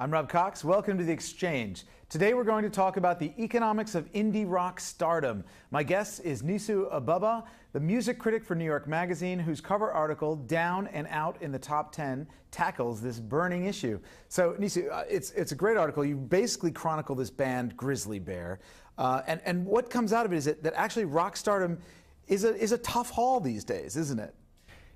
I'm Rob Cox. Welcome to The Exchange. Today we're going to talk about the economics of indie rock stardom. My guest is Nisu Ababa, the music critic for New York Magazine, whose cover article, Down and Out in the Top 10, tackles this burning issue. So, Nisu, it's a great article. You basically chronicle this band, Grizzly Bear. And what comes out of it is that actually rock stardom is a tough haul these days, isn't it?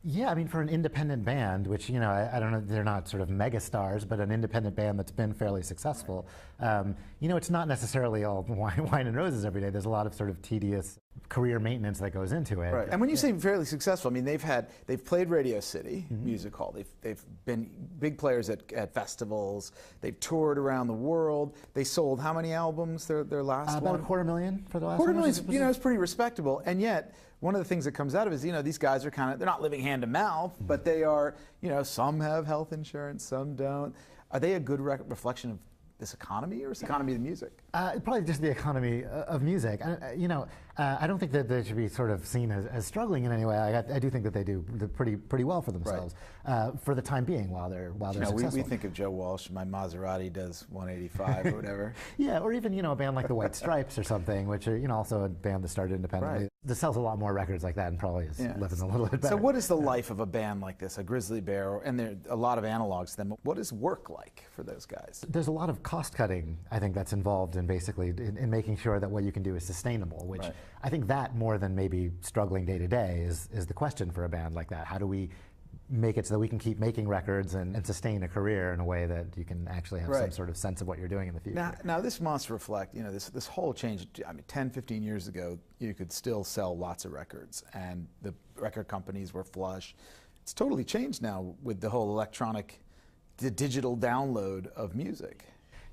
Yeah, I mean, for an independent band, which, you know, I don't know, they're not sort of mega stars, but an independent band that's been fairly successful, you know, it's not necessarily all wine and roses every day. There's a lot of sort of tedious career maintenance that goes into it. Right. And when you say fairly successful, I mean, they've played Radio City Music Hall. They've been big players at festivals. They've toured around the world. They sold how many albums? Their last one? About 250,000 for the last one. 250,000, you know, it's pretty respectable. And yet, one of the things that comes out of it is, you know, these guys are they're not living hand to mouth, but they are, you know, some have health insurance, some don't. Are they a good reflection of this economy, or is the economy of music? Probably just the economy of music. You know, I don't think that they should be sort of seen as struggling in any way. I do think that they do pretty well for themselves, right, for the time being while they're successful. We think of Joe Walsh, my Maserati does 185 or whatever. Yeah, or even, you know, a band like the White Stripes or something, which are, you know, also a band that started independently. Right. That sells a lot more records like that and probably is living a little bit better. So what is the life of a band like this, a Grizzly Bear, and there are a lot of analogs to them? What is work like for those guys? There's a lot of cost cutting, I think, that's involved in basically in making sure that what you can do is sustainable, which I think that more than maybe struggling day to day is the question for a band like that. How do we make it so that we can keep making records and sustain a career in a way that you can actually have some sort of sense of what you're doing in the future? Now this must reflect, you know, this whole change. I mean, 10, 15 years ago, you could still sell lots of records, and the record companies were flush. It's totally changed now with the whole the digital download of music.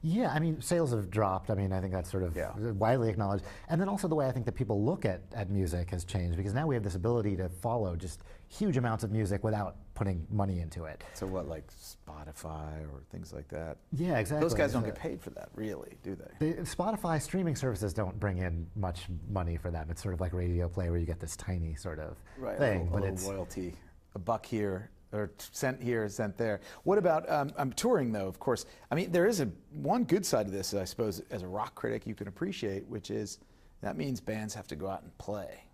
Yeah, I mean, sales have dropped. I mean, I think that's sort of widely acknowledged. And then also the way I think that people look at music has changed, because now we have this ability to follow just huge amounts of music without putting money into it. So what, like Spotify or things like that? Yeah, exactly. Those guys don't get paid for that, really, do they? Spotify streaming services don't bring in much money for them. It's sort of like radio play where you get this tiny sort of thing. A little royalty, $1 here, or cent here, cent there. What about touring, though, of course? I mean, there is one good side of this, I suppose, as a rock critic you can appreciate, which is that means bands have to go out and play.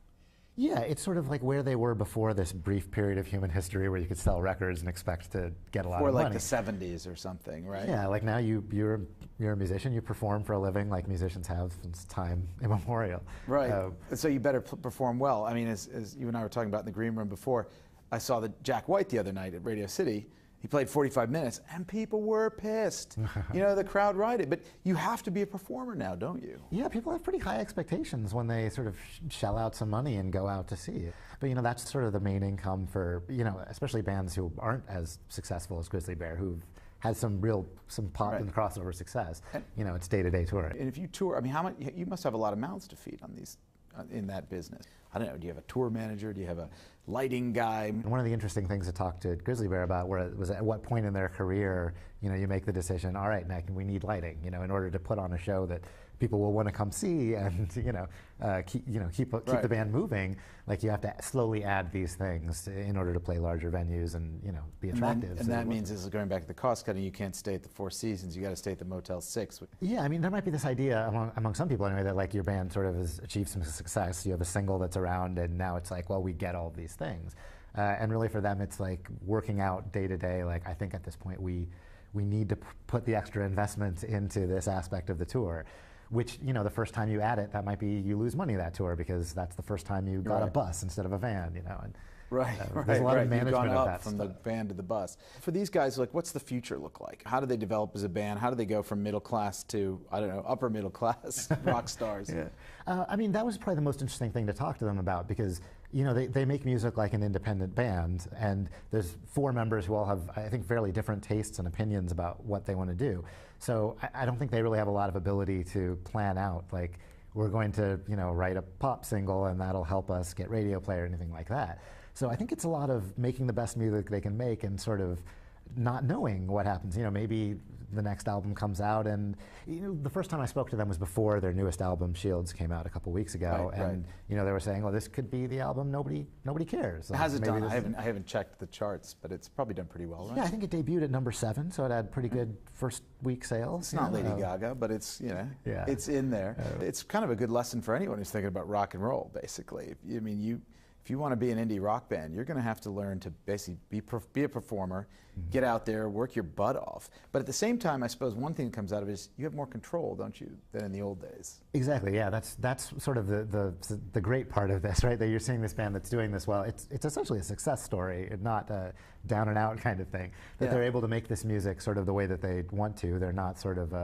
Yeah, it's sort of like where they were before this brief period of human history where you could sell records and expect to get a lot of money. Or like the 70s or something, right? Yeah, like now you're a musician, you perform for a living like musicians have since time immemorial. Right, so you better perform well. I mean, as you and I were talking about in the green room before, I saw Jack White the other night at Radio City. He played 45 minutes, and people were pissed. You know, the crowd rioted. But you have to be a performer now, don't you? Yeah, people have pretty high expectations when they sort of shell out some money and go out to see it. But, you know, that's sort of the main income for, you know, especially bands who aren't as successful as Grizzly Bear, who've had some pop and crossover success. And, you know, it's day-to-day touring. And if you tour, I mean, how much? You must have a lot of mouths to feed on these. In that business. I don't know, do you have a tour manager? Do you have a lighting guy? One of the interesting things to talk to Grizzly Bear about was at what point in their career, you know, you make the decision, all right, now we need lighting, you know, in order to put on a show that people will want to come see and, you know, keep the band moving. Like, you have to slowly add these things in order to play larger venues and, you know, be attractive. And that means, this is going back to the cost cutting, you can't stay at the Four Seasons, you got to stay at the Motel 6. Yeah, I mean, there might be this idea among some people anyway that, like, your band sort of has achieved some success. You have a single that's around, and now it's like, well, we get all of these things. And really for them, it's like working out day to day. Like, I think at this point we need to put the extra investment into this aspect of the tour. Which, you know, the first time you add it, that might be you lose money that tour, because that's the first time you got a bus instead of a van, you know. And, there's a lot of management of that from stuff. The van to the bus. For these guys, like, what's the future look like? How do they develop as a band? How do they go from middle class to, I don't know, upper middle class rock stars? I mean, that was probably the most interesting thing to talk to them about, because, you know, they make music like an independent band, and there's 4 members who all have, I think, fairly different tastes and opinions about what they want to do. So I don't think they really have a lot of ability to plan out, like, we're going to, you know, write a pop single and that'll help us get radio play or anything like that. So I think it's a lot of making the best music they can make and sort of not knowing what happens. Maybe the next album comes out, and the first time I spoke to them was before their newest album, Shields, came out a couple weeks ago, and they were saying, "Well, this could be the album nobody cares." How's it done? I haven't checked the charts, but it's probably done pretty well, right? Yeah, I think it debuted at number 7, so it had pretty good first week sales. It's not Lady Gaga, but it's it's in there. It's kind of a good lesson for anyone who's thinking about rock and roll. Basically, if you want to be an indie rock band, you're going to have to learn to basically be a performer, get out there, work your butt off. But at the same time, I suppose one thing that comes out of it is you have more control, don't you, than in the old days? Exactly. Yeah, that's sort of the great part of this, right? That you're seeing this band that's doing this well. It's essentially a success story, not a down and out kind of thing. That they're able to make this music sort of the way that they want to. They're not sort of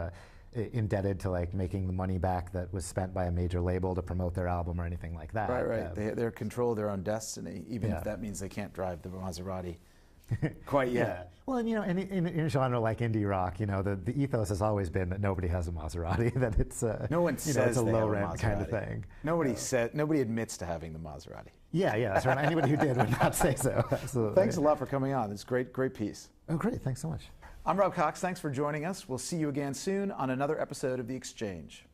indebted to like making the money back that was spent by a major label to promote their album or anything like that. Right. They're control their own destiny, even if that means they can't drive the Maserati quite yet. Yeah. Well, and in a genre like indie rock, the ethos has always been that nobody has a Maserati, that it's no one says it's a they low have rent a kind of thing. Nobody admits to having the Maserati. Yeah, that's right. Anybody who did would not say so. Absolutely. Thanks a lot for coming on. It's great piece. Oh, great. Thanks so much. I'm Rob Cox. Thanks for joining us. We'll see you again soon on another episode of The Exchange.